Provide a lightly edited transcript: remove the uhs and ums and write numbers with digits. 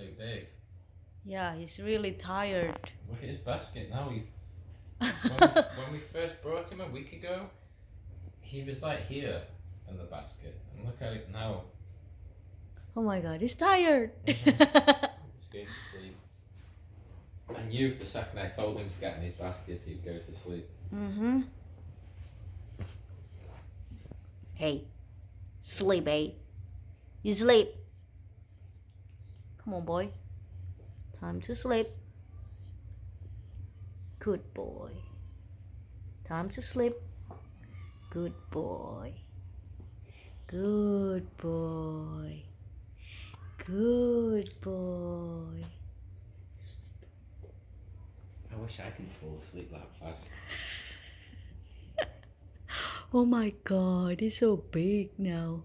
too big. Yeah, he's really tired. Look at his basket now. When we first brought him a week ago, he was like here in the basket, and look at it now. Oh my god, he's tired. He's going to sleep. I knew the second I told him to get in his basket, he'd go to sleep. Hey, sleep, eh? You sleep. Come on, boy. Time to sleep. Good boy. Time to sleep. Good boy. Good boy. Good boy. I wish I could fall asleep that fast. Oh my god, he's so big now.